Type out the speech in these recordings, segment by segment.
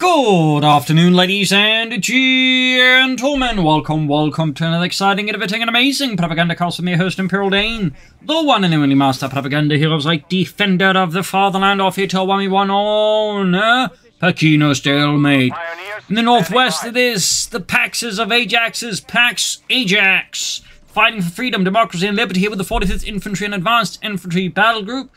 Good afternoon, ladies and gentlemen. Welcome to another exciting, innovating, and amazing Propagandacast with me, host Imperial Dane, the one and only master propaganda heroes like defender of the fatherland, off here to one on Pachino Stalemate. In the northwest, it is the Paxes of Ajax's Pax Ajax, fighting for freedom, democracy, and liberty here with the 45th Infantry and Advanced Infantry Battle Group.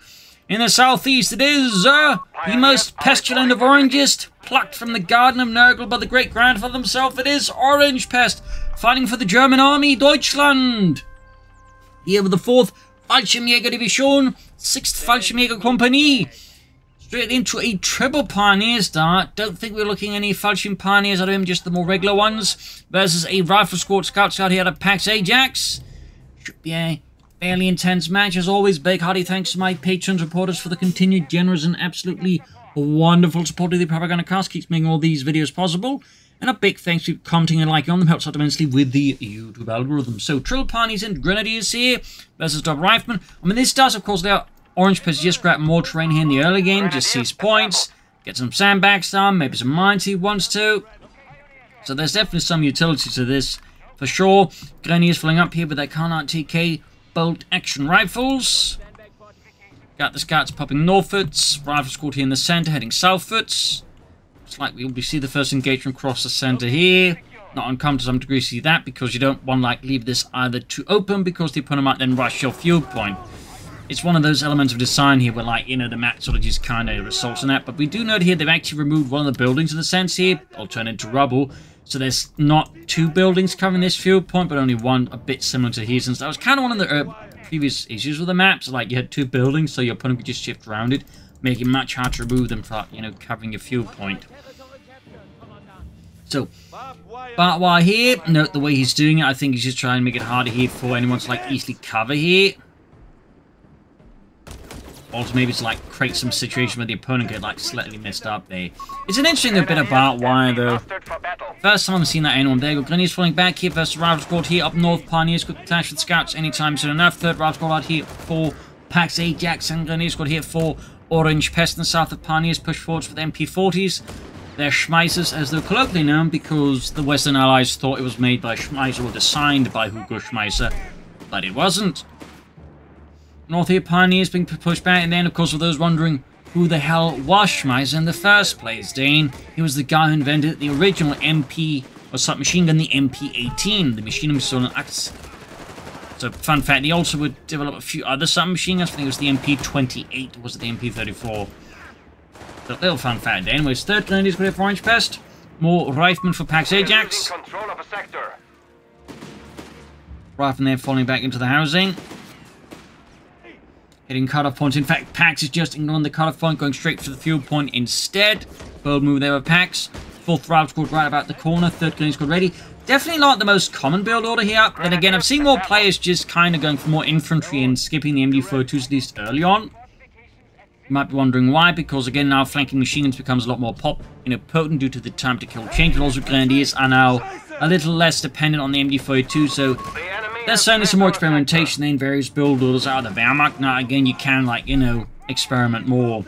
In the southeast, it is the most pestilent of Orangest, plucked from the Garden of Nurgle by the great-grandfather himself. It is Orangepest, fighting for the German Army, Deutschland. Here with the 4th Fallschirmjaeger Division, 6th Fallschirmjaeger Company. Straight into a triple pioneer start. Don't think we're looking at any Fallschirm pioneers out of him, just the more regular ones. Versus a rifle squad scout here at Pax Ajax. Should be a fairly intense match. As always, big hearty thanks to my patrons, reporters for the continued generous and absolutely wonderful support of the Propagandacast. Keeps making all these videos possible. And a big thanks to commenting and liking on them. Helps out immensely with the YouTube algorithm. So, Trill Pioneers and Grenadiers here versus Double Riflemen. I mean, this does, of course, they are Orangepest just grab more terrain here in the early game. Just seize points. Get some sandbags done. Maybe some mines he wants to. So, there's definitely some utility to this for sure. Grenadiers filling up here with their Carnot TK bolt action rifles. Got the scouts popping northwards. Rifle squad here in the centre, heading southwards. Looks like we'll see the first engagement across the centre here. Not uncommon to some degree to see that, because you don't want to leave this either too open, because the opponent might then rush your fuel point. It's one of those elements of design here where, the map sort of just kind of results in that. But we do note here they've actually removed one of the buildings in the sense here. It'll turn into rubble. So there's not two buildings covering this fuel point, but only one a bit similar to here. Since that was kind of one of the previous issues with the maps. Like, you had two buildings, so your opponent could just shift around it, making it much harder to remove them for, covering your fuel point. So, but while here, note the way he's doing it. I think he's just trying to make it harder here for anyone to, easily cover here. Also, maybe to, create some situation where the opponent get, slightly messed up there. It's an interesting bit about why, though. First time I've seen that anyone. There you go. Grenadiers falling back here versus Rifle Squad here up north. Pioneers could clash with Scouts anytime soon enough. Third Rifle Squad out here for Pax Ajax, and Grenadiers Squad here for Orangepest in the south of Pioneers. Push forwards with MP40s. They're Schmeissers, as they're colloquially known, because the Western Allies thought it was made by Schmeisser or designed by Hugo Schmeisser, but it wasn't. North here, Pioneers being pushed back, and then, of course, for those wondering who the hell was Schmeisser in the first place, Dane, he was the guy who invented the original MP, or submachine gun, the MP18, the machine gun stolen Ajax. So, fun fact, he also would develop a few other submachine guns. I think it was the MP28, or was it the MP34? So, little fun fact, Dane. Anyways, third Grenadiers for Orangepest, more Riflemen for Pax Ajax. Riflemen there falling back into the housing. Hitting cutoff points. In fact, Pax is just ignoring the cutoff point, going straight for the fuel point instead. Bold move there with Pax. 4th Rifle Squad right about the corner. 3rd Grenadier Squad ready. Definitely not the most common build order here. Then again, I've seen more players just kind of going for more infantry and skipping the MD42s at least early on. You might be wondering why, because again, now flanking machine guns becomes a lot more potent due to the time to kill change. But also Grenadiers are now a little less dependent on the MD42, so there's certainly some more experimentation in various build orders out of the Wehrmacht. Now, again, you can, experiment more.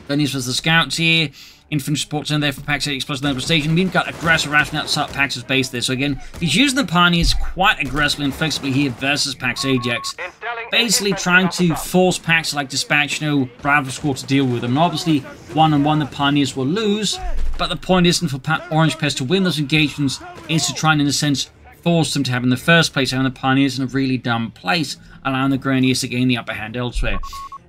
Grenadiers was the Scouts here. Infantry supports in there for Pax Ajax plus Noble Station. We've got aggressive ration outside Pax's base there. So, again, he's using the Pioneers quite aggressively and flexibly here versus Pax Ajax. Basically trying to force Pax to, dispatch, Rifle Squad to deal with them. And obviously, one-on-one, the Pioneers will lose. But the point isn't for Orangepest to win those engagements, is to try and, in a sense, force them to have in the first place, having the Pioneers in a really dumb place, allowing the Grenadiers to gain the upper hand elsewhere.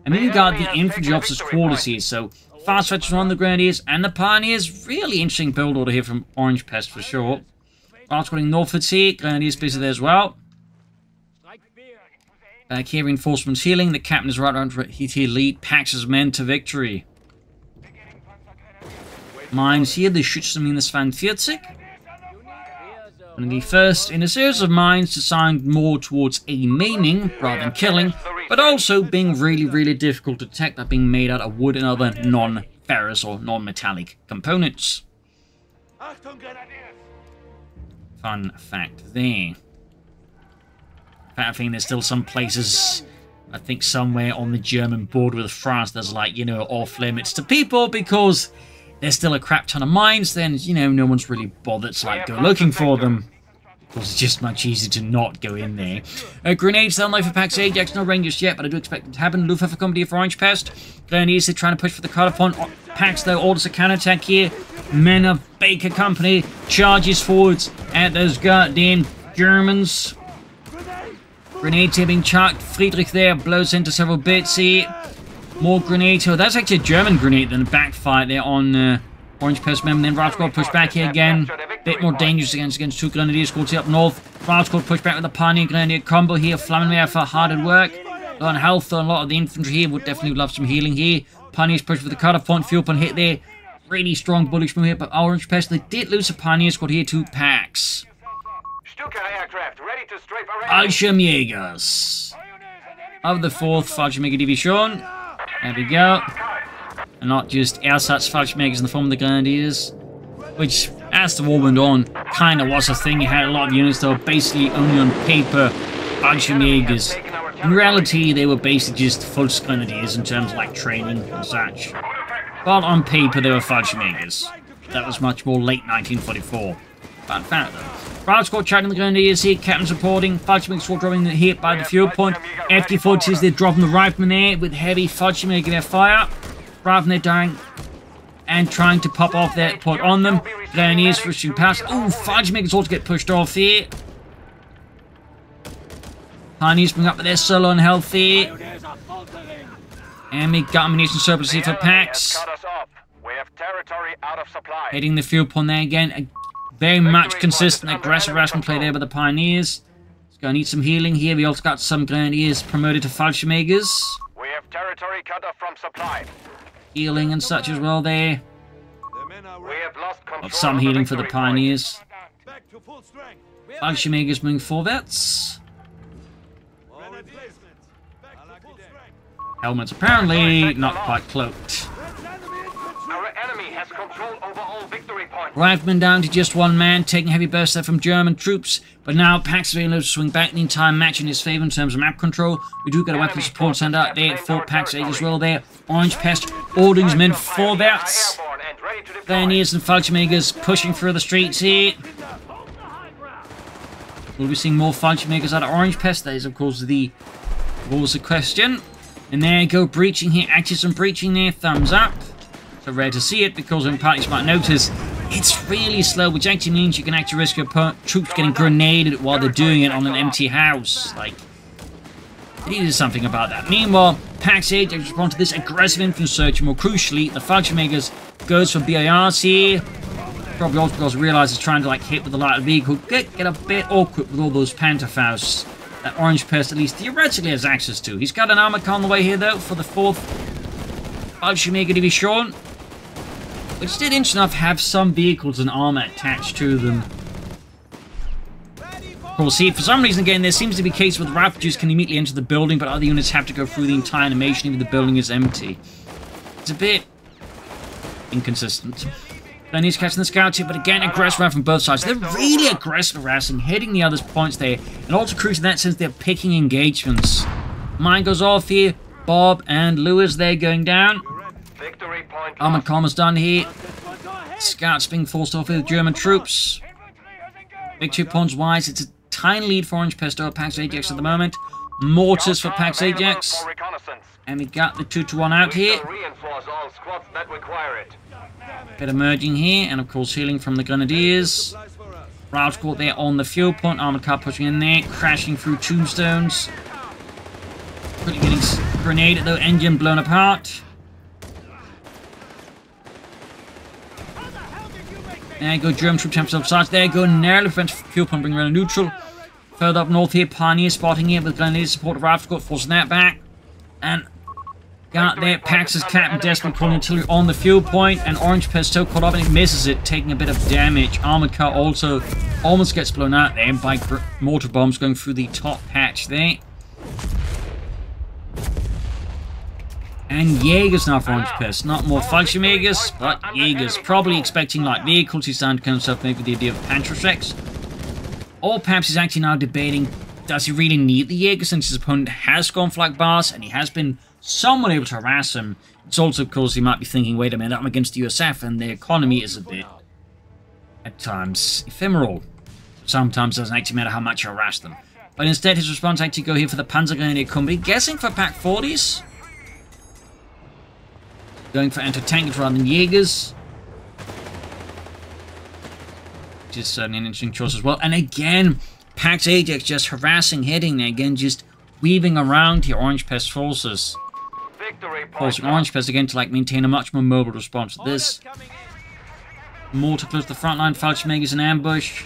And then you got the Infantry Officers' Quarters here, so fast fetchers on the Grenadiers and the Pioneers. Really interesting build order here from Orangepest for sure. Squatting northwards here, Grenadiers busy there as well. Back here, reinforcements healing. The captain is right around for here, lead Pax's men to victory. Mines here, the Schützenmine 42. And the first in a series of mines designed more towards maiming rather than killing, but also being really, really difficult to detect, that being made out of wood and other non-ferrous or non-metallic components. Fun fact there. I think there's still some places, I think somewhere on the German border with France, there's off limits to people, because there's still a crap ton of mines, then, you know, no one's really bothered to, like, go looking for them. Because it's just much easier to not go in there. Grenades, they'll know for Pax Ajax, no Rangers yet, but I do expect it to happen. Luftwaffe company for Orangepest. Grenadiers, they're trying to push for the cutoff point. Pax, though, orders a counterattack here. Men of Baker Company charges forwards at those goddamn Germans. Grenades here being chucked. Friedrich there blows into several bits here. More grenades. Oh, that's actually a German grenade than a backfire there on Orangepest member. Then Rathsquad push back here again. Bit more dangerous against two Grenadier squads here up north. Rathsquad push back with the Pioneer Grenadier combo here. Flammenwerfer hard at work. Low on health, though. A lot of the infantry here would definitely love some healing here. Pioneers push for the cutoff point. Fuel point hit there. Really strong bullish move here, but Orangepest, they did lose a Pioneer squad here to Pax. Fallschirmjaegers. Of the 4th Fallschirmjaeger Division. There we go. And not just ersatz Fallschirmjägers in the form of the Grenadiers. Which, as the war went on, kind of was a thing. You had a lot of units that were basically only on paper Fallschirmjägers. In reality, they were basically just full Grenadiers in terms of like training and such. But on paper, they were Fallschirmjägers. That was much more late 1944. Fun fact though. Proud squad charging the Grenadiers here, Captain supporting, Fallschirmjäger squad dropping the hit by the fuel point. FD-40s, they're dropping the riflemen there with heavy Fallschirmjäger their fire. Riflemen they're dying and trying to pop off that point on them. Grenadiers pushing past. Ooh, Fallschirmjägers also get pushed off here. Pioneers bring up their solo and health here. And we got ammunition surplus here for Pax. Hitting the fuel point there again. Very much consistent, aggressive harassment play there by the Pioneers. It's gonna need some healing here. We also got some Grenadiers promoted to Fallschirmjägers. We have territory cut off from supply. Healing and such as well there. We have lost control Of some healing for the victory Pioneers. Fallschirmjägers moving forwards. Helmets apparently not quite cloaked. Our enemy has control over all victory points. Riflemen down to just one man, taking heavy bursts there from German troops. But now Pax is able to swing back the entire match in his favour in terms of map control. We do get a weapon support sent out there for Pax as well there. Orangepest ordering his men forwards. Grenadiers and Fallschirmjägers pushing through the streets here. We'll be seeing more Fallschirmjägers out of Orangepest. That is, of course, the question. And there you go, breaching here. Actually, some breaching there. Thumbs up. So rare to see it because when parties might notice, it's really slow, which actually means you can actually risk your troops getting grenaded while they're doing it on an empty house. Like, it is something about that. Meanwhile, Pax Ajax respond to this aggressive infantry surge, and more crucially, the Fallschirmjägers goes for BIRs here. Probably also because realize it's trying to like hit with the lighter vehicle. Get a bit awkward with all those Pantherfausts that Orangepest at least theoretically has access to. He's got an armor car on the way here though for the 4th Fallschirmjäger Division, which did interesting enough have some vehicles and armor attached to them. Of course, see, for some reason again, there seems to be a case where the refugees can immediately enter the building, but other units have to go through the entire animation even if the building is empty. It's a bit inconsistent. Then he's catching the scouts here, but again, aggressive around from both sides. They're really aggressive harassing, hitting the other's points there, and also crucial in that sense, they're picking engagements. Mine goes off here. Bob and Lewis, they're going down. Armored commer's done here. Scouts being forced off with German troops. Victory points wise, it's a tiny lead for Orangepest over Pax Ajax at the moment. Mortars for Pax Ajax. And we got the 2-1 out here. Bit of merging here, and of course healing from the Grenadiers. Rouse caught there on the fuel point. Armored car pushing in there, crashing through tombstones. Quickly getting grenaded though, engine blown apart. There you go, German troops have themselves. There you go, narrowly French fuel pump bring around neutral. Further up north here, Pioneer spotting here with Grenadier support of Rathsquad, forcing that back. And got there, Pax's Captain Desperate pulling artillery on the fuel point, and Orangepest so caught up and it misses it, taking a bit of damage. Armored car also almost gets blown out there by mortar bombs going through the top hatch there. And Jaegers now for Orangepest. Not more Fallschirmjägers, but Jaegers. Probably expecting light vehicles. He's starting to kind of himself maybe with the idea of Panzerschrecks. Or perhaps he's actually now debating, does he really need the Jaeger since his opponent has gone for like bars and he has been somewhat able to harass him It's also, of course, you might be thinking, wait a minute, I'm against the USF, and their economy is a bit, at times, ephemeral. Sometimes it doesn't actually matter how much you harass them. But instead, his response actually go here for the Panzer Grenadier Company, guessing for Pack 40s. Going for anti-tankers rather than Jaegers. Which is certainly an interesting choice as well. And again, Pax Ajax just harassing, hitting there. Again, just weaving around here, Orangepest forces. Forcing Orangepest again to like maintain a much more mobile response to this. More to close the front line, Fallschirmjaegers in ambush.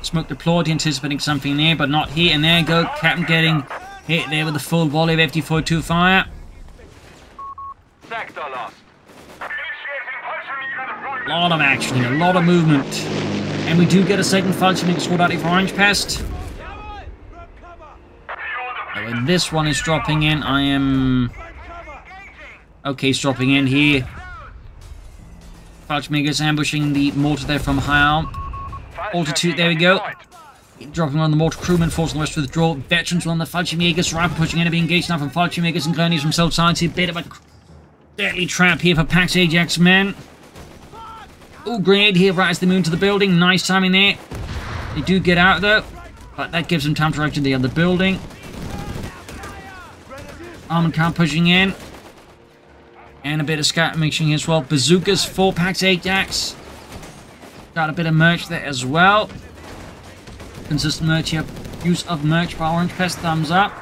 Smoke deployed, anticipating something there, but not here. And there you go, Captain getting hit there with a full volley of FT-42 fire. A lot of action here, a lot of movement. And we do get a second Fallschirmjaeger squad out here for Orangepest. When this one is dropping in, I am... Okay, it's dropping in here. Fallschirmjaegers ambushing the mortar there from high arm. Altitude, there we go. Dropping on the mortar crewmen, forcing the rest to withdraw. Veterans on the Fallschirmjaegers, rifle pushing enemy engaged now from Fallschirmjaegers and grenadiers from south sides here. Bit of a deadly trap here for Pax Ajax men. Oh, grenade here right as they move into the building. Nice timing there. They do get out though, but that gives them time to rush to the other building. Armored car pushing in. And a bit of skirmishing as well. Bazookas for Pax Ajax. Got a bit of merch there as well. Consistent merch here. Use of merch by Orangepest. Thumbs up.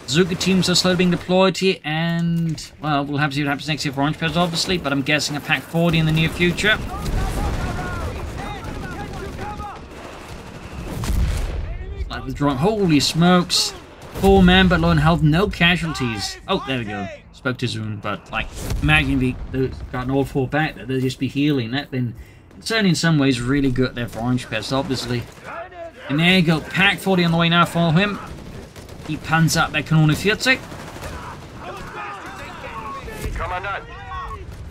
Bazooka teams are slowly being deployed here. And, well, we'll have to see what happens next year for Orangepest, obviously. But I'm guessing a Pack 40 in the near future. Like withdrawing. Holy smokes. 4 men, but low in health, no casualties. Oh, there we go. Spoke too soon, but like, imagine if they've gotten all 4 back, that they'll just be healing. That'd been certainly in some ways really good there for Orangepest, obviously. And there you go, Pack 40 on the way now for him. He pans up their Kanone 40.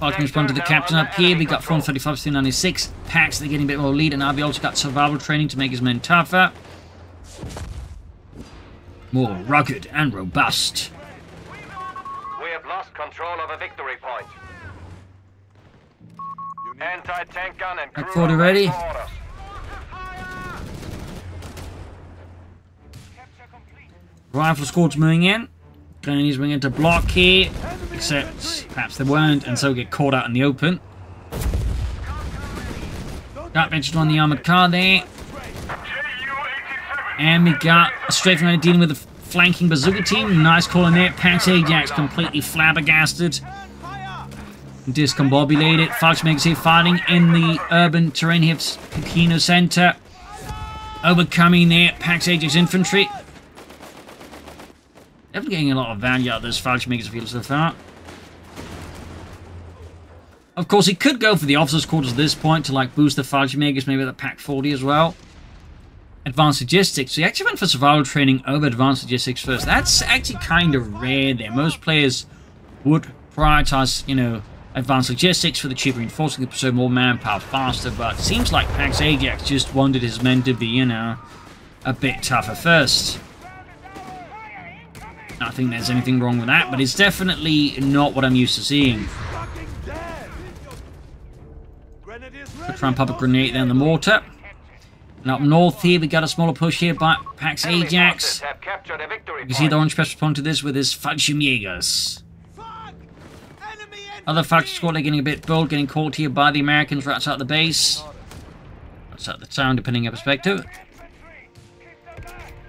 Falcon respond to the captain up here. We got 435 to 96. Packs, they're getting a bit more lead, and now we also got survival training to make his men tougher. More rugged and robust. We have lost control of a victory point. Anti-tank gun and crew Pack 40 ready. Rifle squads moving in. Grenadiers moving into block here. Except perhaps they weren't, and so get caught out in the open. Got mentioned on the armored car there. And we got a strafing runner dealing with the flanking bazooka team. Nice call in there. Pax Ajax completely flabbergasted. Discombobulated. Fallschirmjaegers here fighting in the urban terrain here of Pachino Center. Overcoming there. Pax Ajax Infantry. Definitely getting a lot of value out of those Fallschirmjaegers, I feel so far. Of course, he could go for the officers' quarters at this point to like boost the Fallschirmjaegers, maybe the Pack 40 as well. Advanced logistics. So he actually went for survival training over advanced logistics first. That's actually kind of rare there. Most players would prioritize, you know, advanced logistics for the cheaper reinforcing to preserve more manpower faster, but it seems like Pax Ajax just wanted his men to be, you know, a bit tougher first. I don't think there's anything wrong with that, but it's definitely not what I'm used to seeing. Try and pop a grenade there in the mortar. And up north here, we got a smaller push here by Pax Ajax. You can see the Orangepest respond to this with his Fallschirmjaegers. Other faction squad are getting a bit bold, getting caught here by the Americans right outside the base. Outside the town, depending on perspective.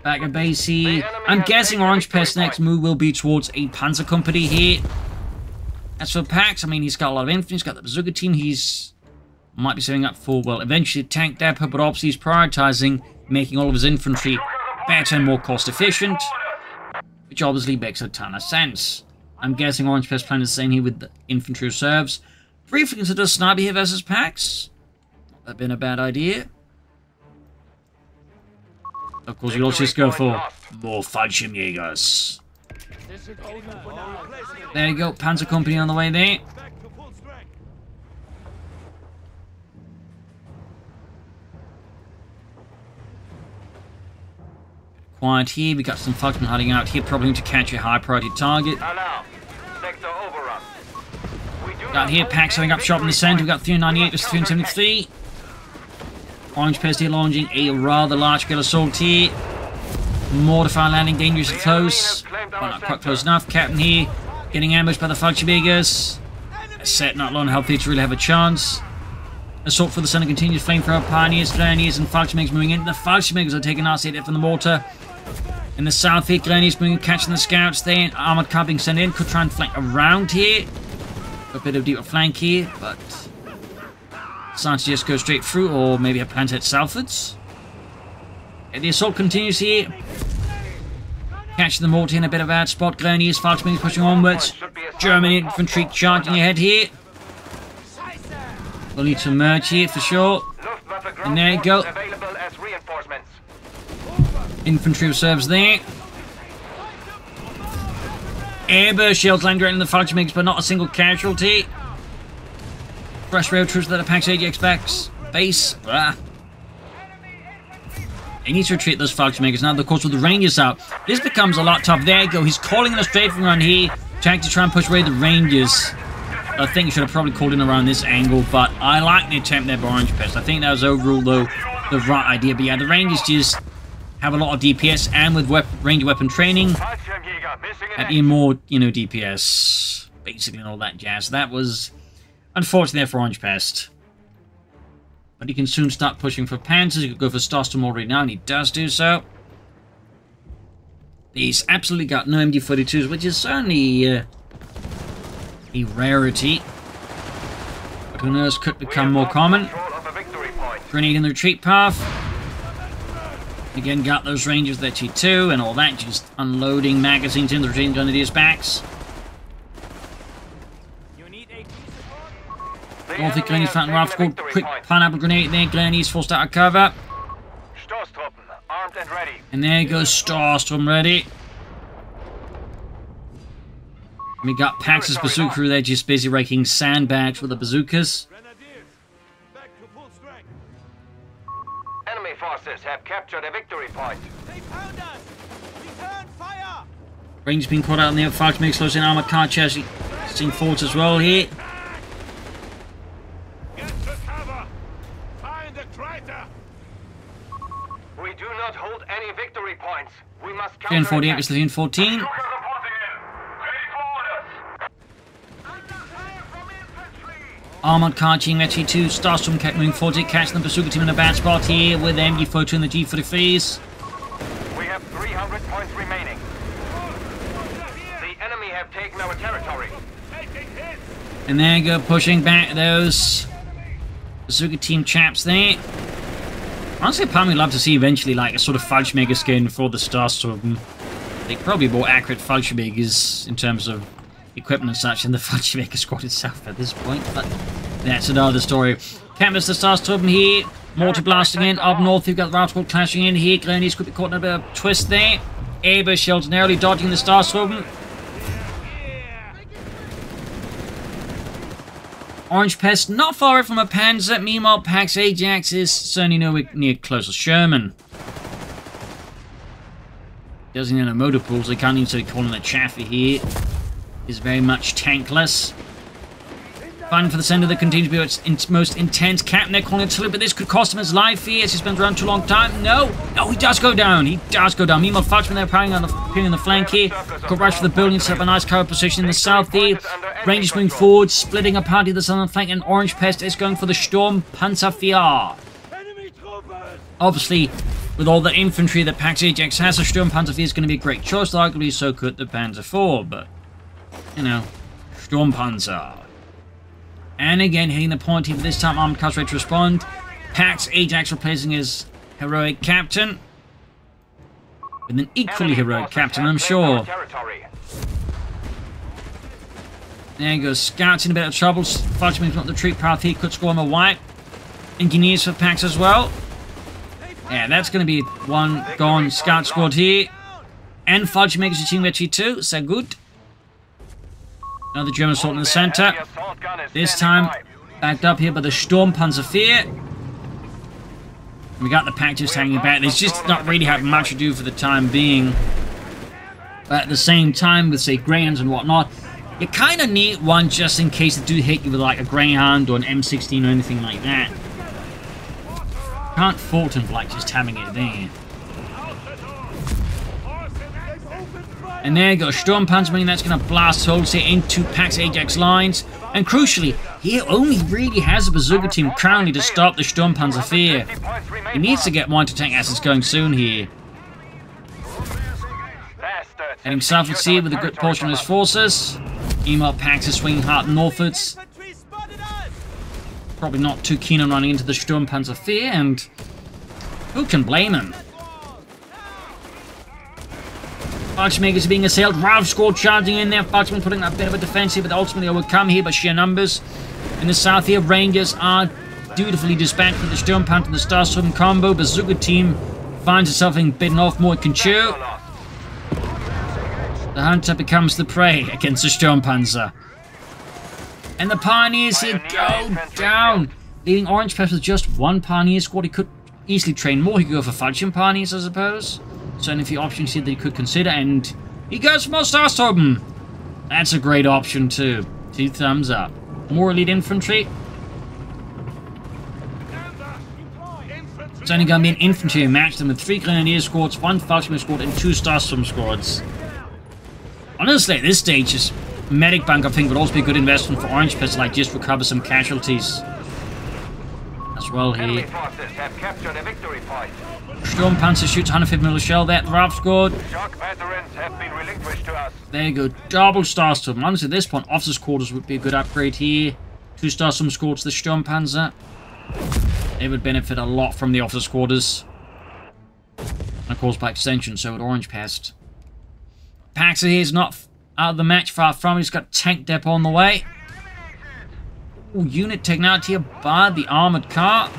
Back at base here. I'm guessing Orangepest's next move will be towards a Panzer Company here. As for Pax, I mean, he's got a lot of infantry, he's got the bazooka team, he's... might be setting up for, well, eventually a tank depot, but obviously he's prioritizing making all of his infantry better and more cost efficient, which obviously makes a ton of sense. I'm guessing Orangepest plan is the same here with the infantry reserves. Briefly consider Sniper here versus Pax. Not that been a bad idea. Of course, you also just go for more Fallschirmjaegers. There you go, Panzer Company on the way there. quiet here. We got some Falcon hiding out here, probably to catch a high priority target. Alarm. Sector overrun. We do Got not here, hold Pax setting up any shop in the centre. We've got 398 to victory 373. Orangepest here launching a rather large scale assault here. Mortify landing dangerously close. Well, not quite close enough. Captain here getting ambushed by the Fallschirmjaegers. Set not long healthy to really have a chance. Assault for the centre continues. Flamethrower, Pioneers, Grenadiers, and Fallschirmjaegers moving in. The Fallschirmjaegers are taking RC hit from the mortar. In the south here, Grenadiers moving, catching the scouts there. Armoured car being sent in. Could try and flank around here. A bit of deeper flank here, but decided to just go straight through, or maybe have planned to hit southwards. And the assault continues here. Catching the mortar in a bit of a bad spot. Grenadiers, Fallschirmjaegers pushing onwards. German infantry charging ahead here. We'll need to merge here for sure. And there you go. available as reinforcements. Infantry reserves there. Airburst shells land right in the Fallschirmjaegers, but not a single casualty. Fresh rail troops that attacks Ajax base. Blah. He needs to retreat those Fallschirmjaegers now, of course, with the Rangers out. This becomes a lot tough. There you go. He's calling in a strafing run here to try and push away the Rangers. I think he should have probably called in around this angle, but I like the attempt there by Orangepest. I think that was overall, though, the right idea. But yeah, the Rangers just have a lot of DPS, and with range weapon training, have even more, you know, DPS, basically, and all that jazz. That was unfortunate there for Orangepest. But he can soon start pushing for Panzers. He could go for Starstorm already now, and he does do so. He's absolutely got no MD-42s, which is certainly a rarity. But who knows, could become more common. Grenade in the retreat path. Again, got those Rangers there T2 and all that, just unloading magazines in the retreating Grenadiers' backs. North Grenadiers Fountain Rifle scored quick pineapple grenade there. Grenadiers forced out of cover. Armed and ready. And there goes Starstorm ready. We got Pax's bazooka crew there just busy raking sandbags with the bazookas. Enemy forces have captured a victory point. They found us! Return fire! Rangers being caught out on the outflank, makes close in armored car chassis. Seeing forwards as well here. Get to cover! Find the traitor! We do not hold any victory points. We must 348 was 314. Armored car team at T2. Starstorm kept moving forward, catching the bazooka team in a bad spot here with MD-42 and the G-43s. We have 300 points remaining. The enemy have taken our territory. And there you go, pushing back those bazooka team chaps there. Honestly, part of me would love to see eventually like a sort of Fallschirmjäger skin for the Starstorm. They probably more accurate Fallschirmjägers in terms of equipment and such than the Fallschirmjäger squad itself at this point, but that's another story. Canvas the Starstorm here. Mortar blasting in. Up north, you've got the Rifle Squad clashing in here. Grenadiers could be caught in a bit of a twist there. Airburst shells narrowly dodging the Starstorm. Orangepest not far away from a Panzer. Meanwhile, Pax Ajax is certainly nowhere near close as Sherman. Doesn't have no motor pools. They can't even say calling it Chaffee here. Is very much tankless. Fighting for the center that continues to be its most intense. Captain there calling it to but this could cost him his life here as he spends around too long time. No, he does go down. He does go down. Meanwhile, Fallschirmjaeger there appearing on the flank here. Could rush for the building, set up a nice cover position in the south here. Rangers moving forward, splitting apart to the southern flank, and Orangepest is going for the Sturmpanzer. Obviously, with all the infantry that Pax Ajax has, the Sturmpanzer is going to be a great choice. Arguably, so could the Panzer IV, but you know, Sturmpanzer. And again, hitting the point here, this time armored cars ready to respond. Pax Ajax replacing his heroic captain. With an equally heroic captain, I'm sure. There he goes, scouts in a bit of trouble. Fallschirmjäger's not the retreat path here, could score him a wipe. Engineers for Pax as well. Yeah, that's going to be one gone scout squad here. And Fallschirmjäger's team Retchi too, so good. Another German assault in the center. This time backed up here by the Sturmpanzer IV. We got the pack just hanging back. There's just not really having much to do for the time being. But at the same time, with, say, Greyhounds and whatnot, you kind of need one just in case they do hit you with, like, a Greyhound or an M16 or anything like that. Can't fault him for, like, just having it there. And there you go, Sturmpanzer, meaning that's going to blast holes here into Pax Ajax lines. And crucially, he only really has a bazooka team currently to stop the Sturmpanzer fear. He needs to get one to tank assets going soon here. Heading south at sea with a good portion of his forces. Email Pax is swinging hard northwards. Probably not too keen on running into the Sturmpanzer fear, and who can blame him? Fallschirmjaegers are being assailed. Rav squad charging in there. Fallschirmjaegers putting up a bit of a defense here, but ultimately overcome here by sheer numbers. In the south here, Rangers are dutifully dispatched with the Sturmpanther and the Starstorm combo. Bazooka team finds itself being bitten off more it can chew. The hunter becomes the prey against the Sturmpanzer. And the Pioneers here go down, leaving Orangepest with just one Pioneer squad. He could easily train more. He could go for Fallschirm Pioneers, I suppose. Certainly a few options here that he could consider, and he goes for more Starstorm. That's a great option too. 2 thumbs up. More elite infantry. It's only going to be an infantry match them with 3 Grenadier squads, 1 Fallschirm squad, and 2 Starstorm squads. Honestly, at this stage, just medic bank I think would also be a good investment for Orangepest to like just recover some casualties as well here. Sturmpanzer shoots 150mm shell there. The Rav squad. There you go. Double Starstorm. Honestly, at this point, officers' quarters would be a good upgrade here. 2 Starstorm squads to the Sturmpanzer. They would benefit a lot from the officers' quarters. And of course, by extension, so would Orangepest. Paxa here is not out of the match, far from. He's got tank depot on the way. Ooh, unit taken out here by the armored car.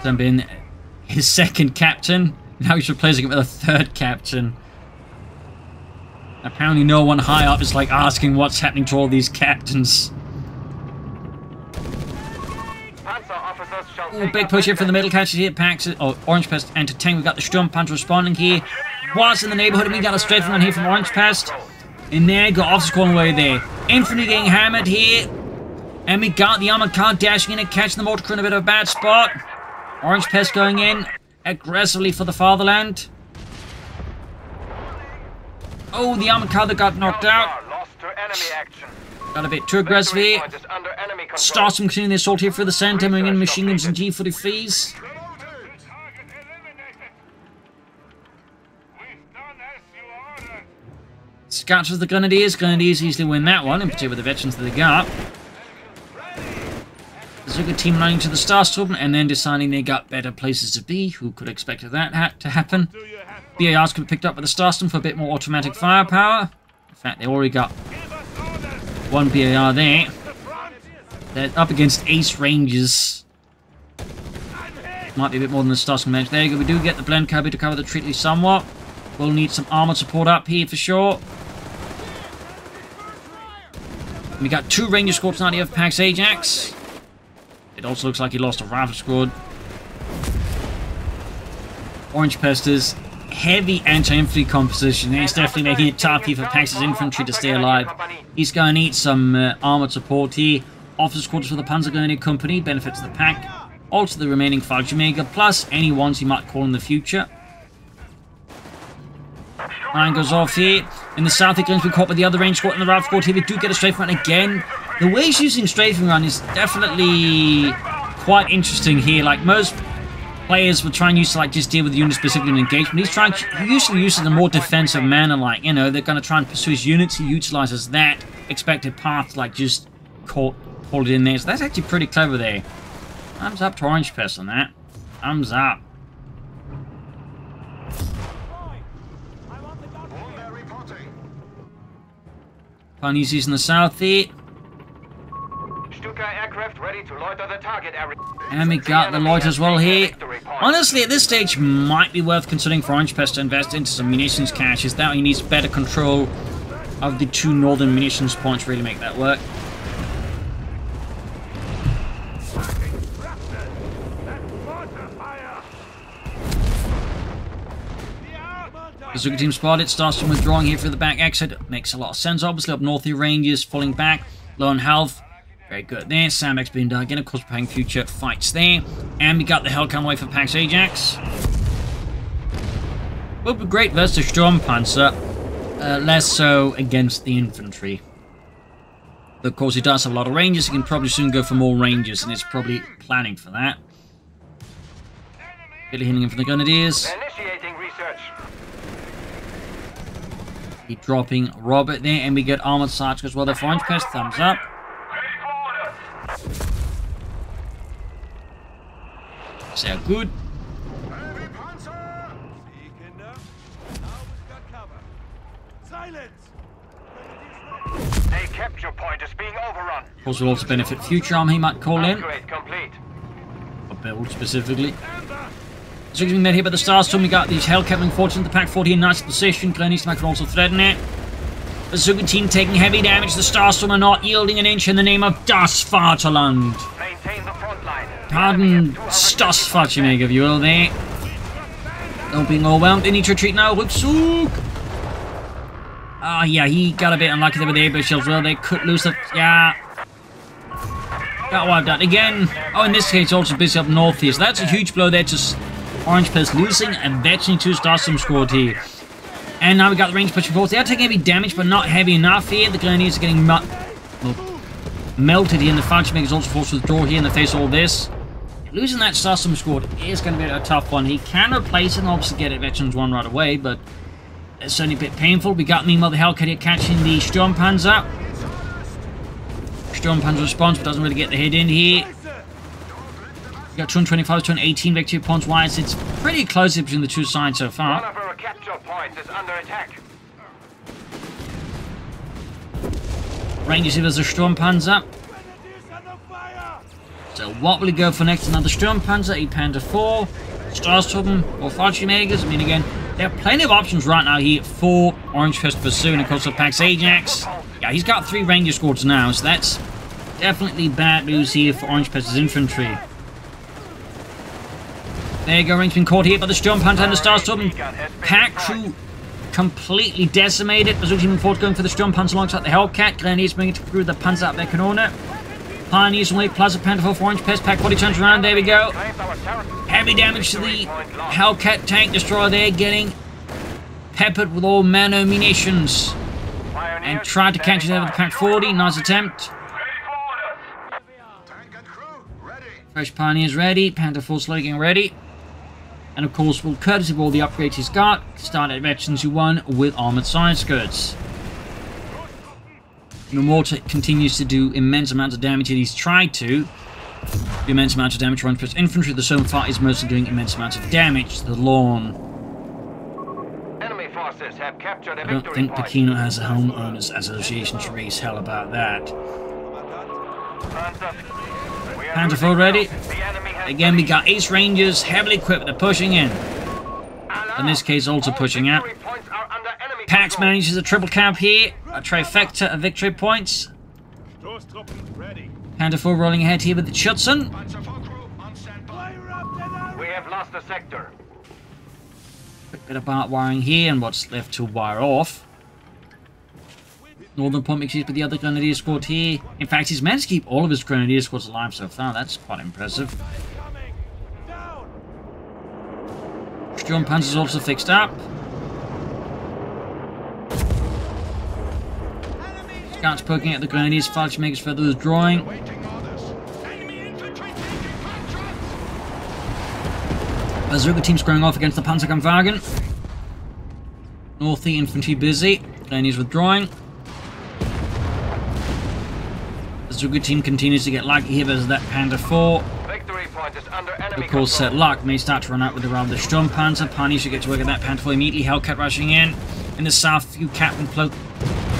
Then been his 2nd captain. Now he's replacing it with a 3rd captain. Apparently no one high up is like asking what's happening to all these captains. Ooh, big push here from the middle catches here. Pax, Orangepest and to tank. We've got the Sturmpanther responding here. Whilst in the neighborhood, and we got a straight run here from Orangepest. And there you go, officers calling away there. Infantry getting hammered here. And we got the armored car dashing in and catching the mortar crew in a bit of a bad spot. Orangepest going in aggressively for the fatherland. Oh, the armored car that got knocked out. Got a bit too aggressive here. Starstorm continuing the assault here for the center, moving in machine guns and G43s. Scouts with the Grenadiers. Grenadiers easily win that one, in particular with the veterans that they got. Bazooka team running to the Starstorm and then deciding they got better places to be. Who could expect that to happen? BARs could be picked up by the Starstorm for a bit more automatic firepower. In fact, they already got 1 BAR there. They're up against Ace Rangers. Might be a bit more than the Starstorm match. There you go. We do get the blend cubby to cover the treaty somewhat. We'll need some armored support up here for sure. We got 2 Ranger squads now here for Pax Ajax. It also looks like he lost a Rifle squad. Orangepest's heavy anti-infantry composition is definitely making it tough here for Pax's infantry to stay alive. He's going to need some armored support here. Officers' quarters for the Panzer Grenadier Company benefits the pack. Also the remaining Fallschirmjaeger, plus any ones he might call in the future. Line goes off here. In the south, it going to be caught by the other range squad and the Ralph squad here. We do get a strafing run again. The way he's using strafing run is definitely quite interesting here. Like most players will try and use to like just deal with the unit specifically in engagement. He usually uses a more defensive manner, like, you know, they're going to try and pursue his units. He utilizes that expected path to like just hold it in there. So that's actually pretty clever there. Thumbs up to Orangepest on that. Thumbs up. Pioneers using the south here. And we got the Lloyd as well here. Honestly, at this stage, might be worth considering for Orangepest to invest into some munitions caches. That he needs better control of the 2 northern munitions points to really make that work. Bazooka team spotted, starts from withdrawing here for the back exit. Makes a lot of sense, obviously. Up north, the Rangers falling back, low on health. Very good there. Sandbags being done again. Of course, we're playing future fights there. And we got the Hellcat away for Pax Ajax. Would be great versus Sturmpanzer. Less so against the infantry. But of course, he does have a lot of Rangers. He can probably soon go for more Rangers, and it's probably planning for that. Really hitting him for the Grenadiers. Initiating research. Keep dropping Robert there, and we get Armored Sarge as well. The Orangepest, thumbs up. Sehr good. A capture point is being overrun. Of course, will also benefit future arm he might call in. Upgrade complete. Or build specifically. So being met here by the Starstorm, we got these Hellcat reinforcing the Pack 40 in nice position. Grenadiers can also threaten it. The Bazooka team taking heavy damage. The Starstorm are not yielding an inch in the name of Das Vaterland. Maintain the front line. Pardon, Das Fallschirmjaeger, if you will, there. Don't be overwhelmed. They need to retreat now. Rückzug. Ah, yeah, he got a bit unlucky there with the air shells. Well, they could lose the... Yeah. Got wiped out again. Oh, in this case, also busy up north here. So that's a huge blow there to Orangepest losing. And eventually 2 Starstorm scored here. And now we got the range pushing forward. They are taking heavy damage, but not heavy enough here. The Grenadiers are getting melted here. And the Fallschirmjaeger is also forced to withdraw here in the face of all this. Losing that Starstorm squad is going to be a tough one. He can replace it and obviously get it Veterans 1 right away, but it's certainly a bit painful. We got meanwhile the Hellcat here catching the Sturmpanzer. Sturmpanzer response, but doesn't really get the hit in here. We got 225, 218 victory points wise. It's pretty close between the two sides so far. One of our capture points is under attack. Rangers here versus Sturmpanzer. So what will he go for next? Another Sturmpanzer, a Panther 4, Starstorm, or Fallschirmjägers. I mean, again, there are plenty of options right now here for Orangepest to pursue, and of course, for Pax Ajax. Yeah, he's got 3 Ranger squads now, so that's definitely bad news here for Orangepest's infantry. There you go, Range being caught here by the Sturmpanzer and the Starstorm. Pack crew completely decimated. Bazooka team forward going for the Sturmpanzer alongside the Hellcat. Grenadiers bringing it through the Panzer out their Kanone. Pioneers away, Plaza Panther 4 Orangepest. Pack 40 turns around, there we go. Heavy damage to the Hellcat tank destroyer there, getting peppered with all manner of munitions. And tried to catch it over the Pack 40. Nice attempt. Fresh Pioneers ready. Panther 4 slowly getting ready. And of course, will courtesy of all the upgrades he's got, start at Veterans 1 with armored side skirts. The mortar continues to do immense amounts of damage, and he's tried to do immense amounts of damage to Orangepest infantry. The so far is mostly doing immense amounts of damage to the lawn. Enemy forces have captured a I don't think Pachino has a homeowners association to raise hell about that. Panther 4 ready. Again, we got Ace Rangers, heavily equipped. They're pushing in. In this case, also pushing out. Pax manages a triple cap here. A trifecta of victory points. Panther 4 rolling ahead here with the Schutzen. We have lost a sector. Quick bit of barbed wiring here and what's left to wire off. Northern point makes use with the other Grenadier squad here. In fact, he's managed to keep all of his Grenadier squads alive so far. That's quite impressive. Sturmpanzer is also fixed up. Scouts poking at the Grenadiers. Fallschirmjägers further withdrawing. Bazooka team squaring off against the Panzerkampfwagen. North the infantry busy. Grenadiers withdrawing. Bazooka team continues to get lucky here versus that Panther 4. Victory point is under enemy Of course, set luck may start to run out with around the Sturmpanzer. Pioneers should get to work at that Panther 4 immediately. Hellcat rushing in. In the south, few Captain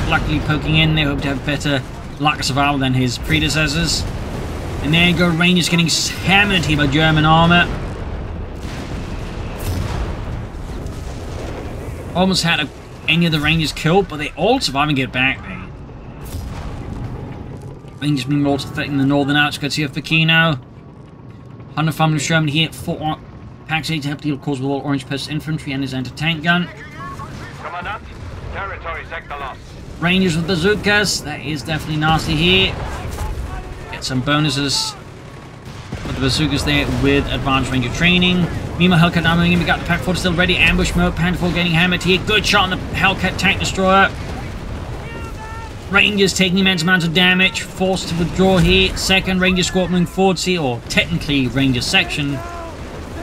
luckily poking in. They hope to have better luck of survival than his predecessors. And there you go, Rangers getting hammered here by German armor. Almost had any of the Rangers killed, but they all survive and get back there. Rangers being also threatening the northern outskirts here of Pachino. Under family Sherman here for Pax 8 to help deal, of course, with all Orangepest infantry and his anti-tank gun. Commandant, territory sector lost. Rangers with bazookas. That is definitely nasty here. Get some bonuses with the bazookas there with advanced ranger training. Meanwhile, Hellcat now moving in. We got the Pack 4 still ready. Ambush mode. Panther 4 getting hammered here. Good shot on the Hellcat tank destroyer. Rangers taking immense amounts of damage. Forced to withdraw here. Second Ranger squad moving forward here, or technically Ranger section,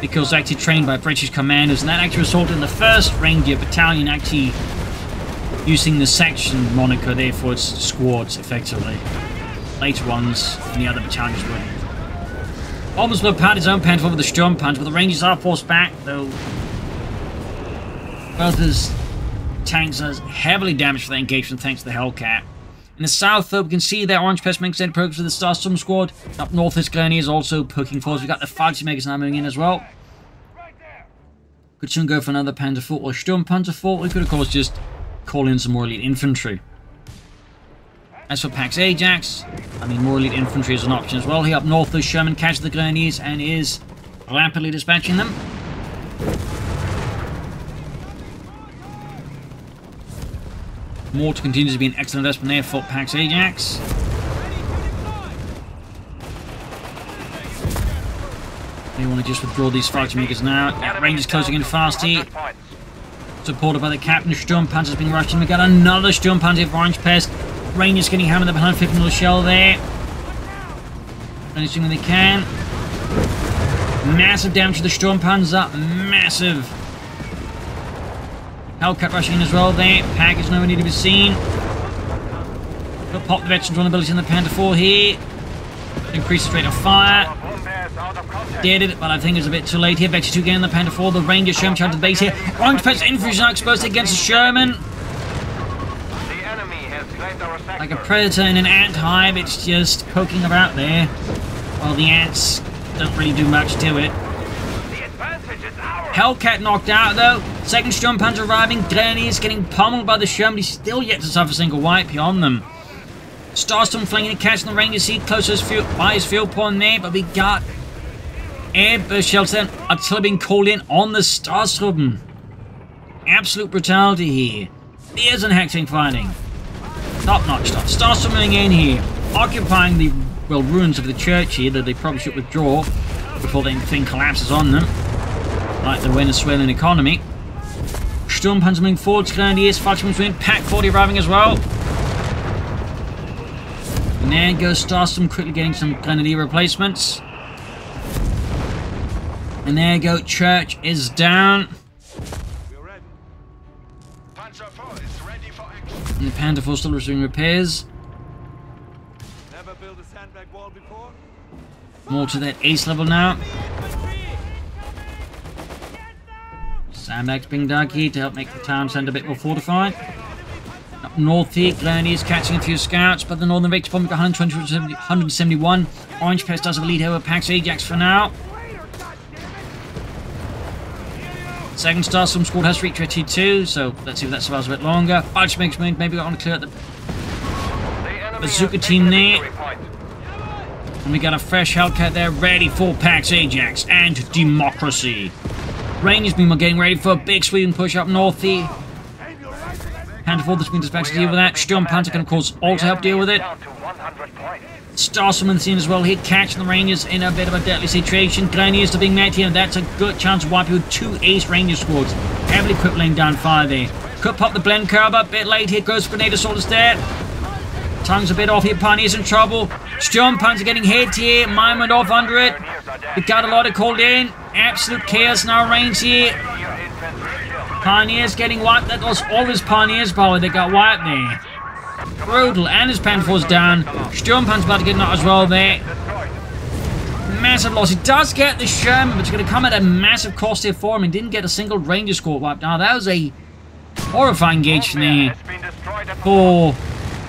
because actually trained by British commandos, and that actually resulted in the 1st Ranger Battalion actually using the section moniker there for its squads, effectively. Later ones in the other battalions wouldn't. Almost blew apart his own Panther with the Sturmpanzer, but the Rangers are forced back, though both his tanks are heavily damaged for the engagement thanks to the Hellcat. In the south, though, we can see that Orangepest makes steady progress with the Starstorm squad. Up north, this Gurney is also poking forward. We've got the Fallschirmjaegers now moving in as well. Could soon go for another Panther 4 or Sturmpanzer 4. We could, of course, just call in some more elite infantry. As for Pax Ajax, I mean, more elite infantry is an option as well. Here up north, though, Sherman catches the Gurneys and is rapidly dispatching them. Mortar continues to be an excellent investment there for Pax Ajax. They want to just withdraw these Fallschirmjaegers now. Yeah, Rangers closing in fast here. Supported by the Captain. Sturmpanzer's being rushed in. We got another Sturmpanzer for Orangepest. Rangers getting hammered behind 50 little shell there. Finishing when they can. Massive damage to the Sturmpanzer. Massive. Hellcat rushing in as well there. Package nowhere near to be seen. Got pop the veteran's vulnerability in the Panther 4 here. Increase the rate of fire. Did it, but I think it's a bit too late here. Vector 2 getting the Panther 4. The Ranger Sherman charged to the base here. Orangepest infantry is now exposed against the Sherman. Like a predator in an ant hive, it's just poking about there. While the ants don't really do much to it. Hellcat knocked out though. Second Sturmpanzer arriving. Grenadiers getting pummeled by the Sherman. He's still yet to suffer a single wipe here on them. Starstorm flinging and catching the Rangers seat closest by his field point there, but we got airburst shelter and artillery being called in on the Starstorm. Absolute brutality here. There's an hectic fighting. Top-notch stuff. Starstorm moving in here, occupying the ruins of the church here that they probably should withdraw before the thing collapses on them. Like the Venezuelan economy. Sturmpanzer moving forward, Grenadiers, Fallschirmjaeger in, Pack 40 arriving as well. And there goes Starstorm quickly getting some Grenadier replacements. And there you go, church is down. And the Panther 4 still resuming repairs. Never built a sandbag wall before. More to that ace level now. Sandbags being dug here to help make the town centre a bit more fortified. Up north here, Grenadiers catching a few scouts, but the Northern Victor Bomb got 171. Orangepest does have a lead over Pax Ajax for now. Second Starstorm squad has reached T2, so let's see if that survives a bit longer. Fallschirmjaeger maybe got on to clear out the bazooka team there. And we got a fresh Hellcat there, ready for Pax Ajax and democracy. Rangers meanwhile getting ready for a big sweeping push up north here. Panther 4 that's been dispatched to deal with that. Sturmpanzer can of course also help deal with it. Starstorm in the scene as well here, catching the Rangers in a bit of a deadly situation. Grenadiers are being met here, and that's a good chance of wiping with 2 ace Ranger squads. Heavily equipped laying down fire there. Could pop the blend curve up a bit late here. Goes Grenadier Assault is dead. Tongue's a bit off here. Pioneers in trouble. Sturmpanzer getting hit here. Mine went off under it. We got a lot of called in. Absolute chaos now reigns here. Pioneers getting wiped. That was all his Pioneers power that got wiped there. Brutal. And his Panther 4's down. Sturmpanzer's about to get knocked as well there. Massive loss. He does get the Sherman, but it's going to come at a massive cost here for him. He didn't get a single Ranger squad wiped. Now that was a horrifying engagement there for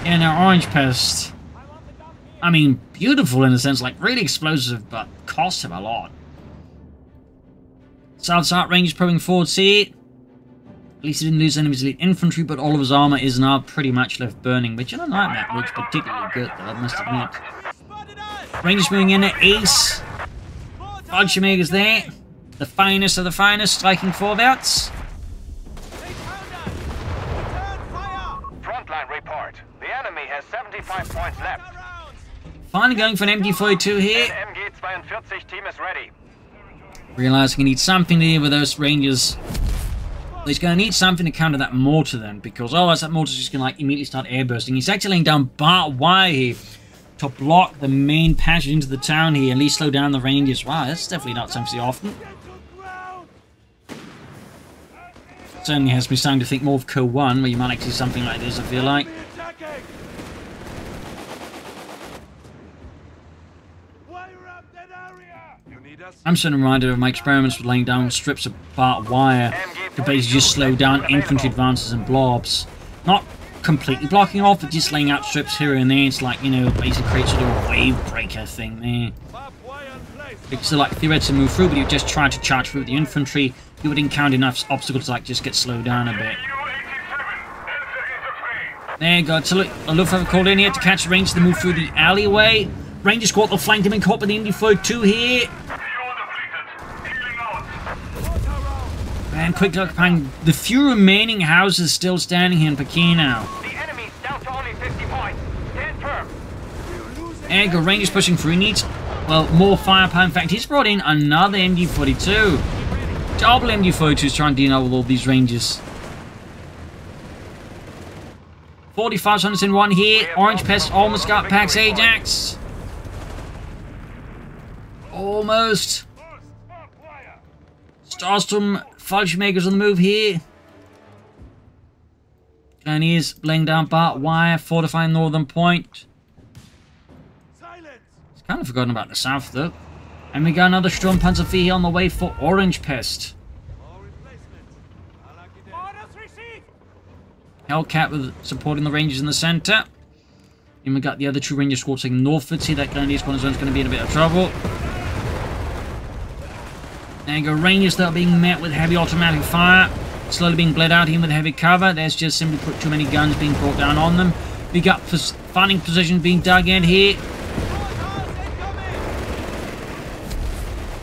Orangepest. I mean, beautiful in a sense, like really explosive, but cost him a lot. South Rangers probing forward, see. At least he didn't lose any of his elite infantry, but all of his armor is now pretty much left burning, which I don't like that looks particularly good, though, I must admit. Rangers moving in at ace. Fallschirmjaegers there. The finest of the finest, striking forwards. Frontline report. The enemy has 75 points left. Finally going for an MG42 here. MG42 team is ready. Realizing he needs something to do with those Rangers. He's going to need something to counter that mortar then, because otherwise that mortar's just going to like immediately start airbursting. He's actually laying down barbed wire here to block the main passage into the town here, at least slow down the Rangers. Wow, that's definitely not something to see often. Certainly has me starting to think more of Coh3, where you might actually see something like this, I feel like. I'm certainly reminded of my experiments with laying down strips of barbed wire to basically just slow down infantry advances and blobs. Not completely blocking off, but just laying out strips here and there. It's like, you know, basically creates sort of a wave breaker thing there. Because like theoretically move through, but you just try to charge through the infantry, you would encounter enough obstacles to like just get slowed down a bit. There you go. So look, a Luftwaffe called in here to catch the Rangers to move through the alleyway. Ranger squad will flank them and caught by the MG42 here. And quickly occupying the few remaining houses still standing here in Pachino. The enemy's down to only 50 points. Stand firm. There you go. Rangers pushing through. He needs, well, more firepower. In fact, he's brought in another MG42. Double MG42s trying to deal with all these Rangers. 4500s in one here. Orangepest almost got past Ajax. Almost. Starstorm Fallschirmjaegers on the move here. And he is laying down barbed wire, fortifying northern point. He's kind of forgotten about the south though. And we got another Sturmpanzer here on the way for Orangepest. Hellcat with supporting the Rangers in the center. And we got the other two Ranger squads taking northwards here. That Grenadier squad is going to be in a bit of trouble. There you go, Rangers that are being met with heavy automatic fire. Slowly being bled out here with heavy cover. There's just simply put too many guns being brought down on them. We got finding positions being dug in here.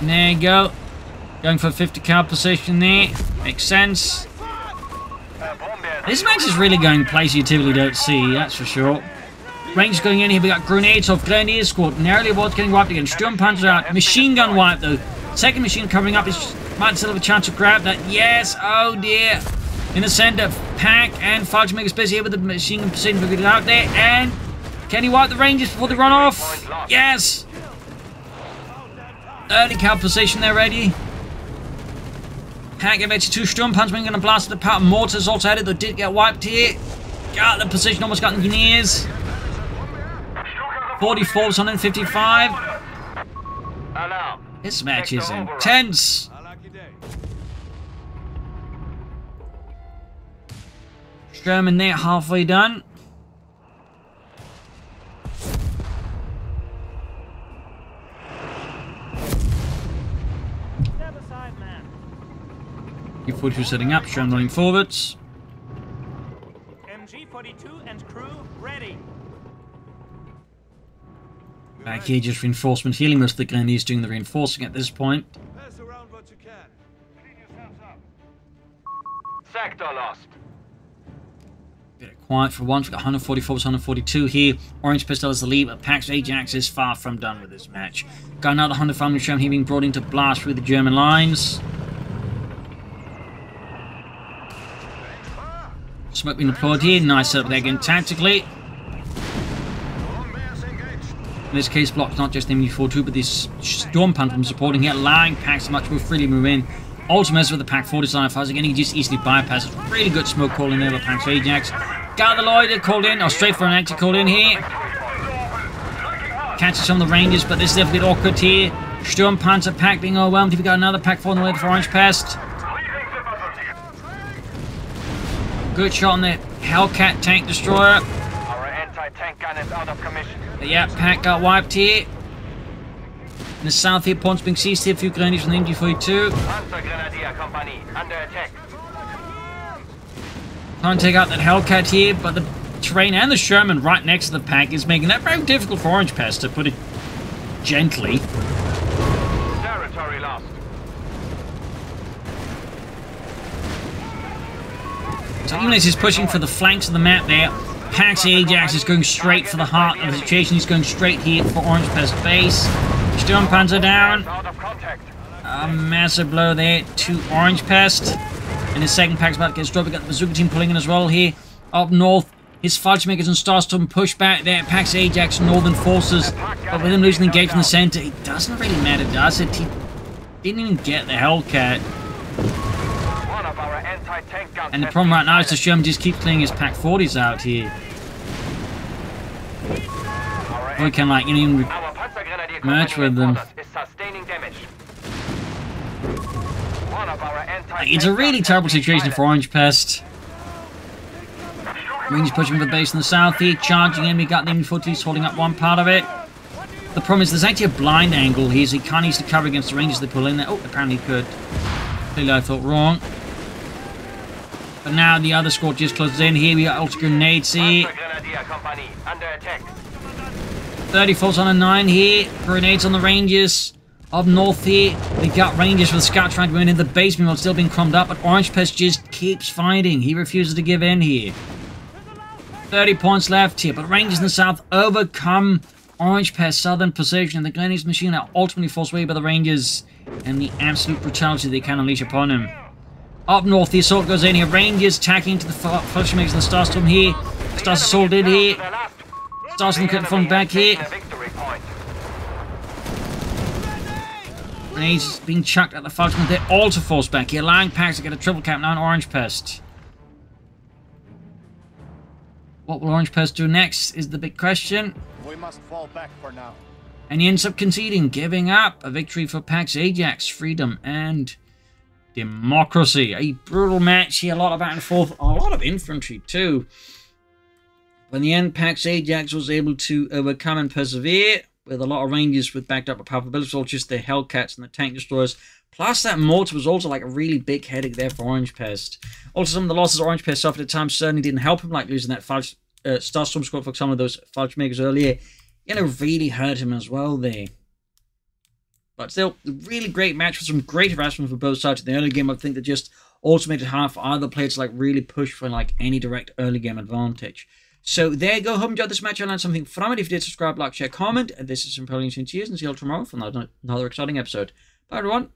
And there you go. Going for a 50 cal position there. Makes sense. This match is really going places you typically don't see, that's for sure. Rangers going in here, we got grenades off Grenadier squad. Narrowly avoids getting wiped again. Sturmpanzer out. Machine gun wipe though. Second machine covering up. Might still have a chance to grab that. Yes, oh dear. In the center, Pack and Fallschirmjaeger's busy here with the machine gun position figured out there. And can he wipe the Rangers before they run off? Yes. 30 cal position there ready. Pack eventually two Sturmpanzer going to blast the power. Mortars also had it, though did get wiped here. Got the position, almost got engineers. 44s, 155. This match is intense. Sherman there, halfway done. U42 setting up, Sherman running forwards. MG42 and crew ready. Back here, just reinforcement healing. Most of the Grenadiers doing the reinforcing at this point. Pass around what you can. Clean yourselves up. Sector lost. Bit of quiet for once. We've got 144 142 here. Orangepest has the lead, but Pax Ajax is far from done with this match. Got another 100 family Sherman here being brought in to blast through the German lines. Smoke being deployed here. Nice setup there again tactically. In this case, block's not just MG42, but this Sturmpanzer from supporting here, allowing Pax to much more freely move in. Ultimates with the Pack 49 fires again, he just easily bypasses. Really good smoke call in there by Pax Ajax. Got the Lloyd called in, or straight for an exit called in here. Catches some of the Rangers, but this is a bit awkward here. Sturmpanzer Pack being overwhelmed. We got another Pack 4 on the way for Orangepest. Good shot on the Hellcat tank destroyer. Our anti-tank gun is out of commission. But yeah, Pack got wiped here. In the south here, points being seized here. A few grenadiers from the MG42. Panzer Grenadier Company under attack. Trying to take out that Hellcat here, but the terrain and the Sherman right next to the Pack is making that very difficult for Orangepest, to put it gently. territory lost. So even as he's pushing for the flanks of the map there, Pax Ajax is going straight for the heart of the situation. He's going straight here for Orangepest base. Sturmpanzer down. Out of contact. A massive blow there to Orangepest. And his second Pax about to get dropped. We got the Bazooka team pulling in as well here. Up north, his Fallschirmjaegers and Starstorm push back there. Pax Ajax northern forces. But with him losing the engagement in the center, it doesn't really matter, does it? He didn't even get the Hellcat. One of our anti-tank guns. And the problem right now is the Sherman just keeps clearing his Pack 40s out here. We can, like, even Our Panzergrenadier merge with them. is sustaining damage. One of our anti-tank It's a really guns terrible has been situation for Orangepest. Rangers pushing for the base in the south here, charging in. We got the infantry holding up one part of it. The problem is there's actually a blind angle here, so he can't easily cover against the Rangers they pull in there. Oh, apparently he could. Clearly I thought wrong. But now the other squad just closes in here. We got ultra grenades here. Panzergrenadier company under attack. 30 falls on a 9 here. Grenades on the Rangers. Up north here, we got Rangers with Scout trying to win in the base, meanwhile still being crumbed up, but Orangepest just keeps fighting. He refuses to give in here. 30 points left here, but Rangers in the south overcome Orangepest southern position, and the Grenadiers machine are ultimately forced away by the Rangers, and the absolute brutality they can unleash upon him. Up north, the assault goes in here. Rangers attacking into the Fallschirmjaegers and the Starstorm here. Stars assault in here. Starstorm cut from back here. Grenades being chucked at the Fallschirmjaeger. They're also forced back here, allowing Pax to get a triple cap now on Orangepest. What will Orangepest do next is the big question. We must fall back for now. And he ends up conceding, giving up a victory for Pax Ajax, freedom and democracy. A brutal match here, a lot of back and forth, a lot of infantry too. But in the end, Pax Ajax was able to overcome and persevere, with a lot of Rangers with backed up with powerful abilities, all just the Hellcats and the tank destroyers. Plus that mortar was also like a really big headache there for Orangepest. Also, some of the losses Orangepest suffered at times certainly didn't help him, like losing that Starstorm squad for some of those Fallschirmjaegers earlier. You know, really hurt him as well there. But still, a really great match with some great harassment for both sides in the early game. I think that just also made it hard for either player to like really push for like any direct early game advantage. So there you go. Hope you enjoyed this match. I learned something from it. If you did, subscribe, like, share, comment. And this is Imperial Cheers, and see you all tomorrow for another exciting episode. Bye, everyone.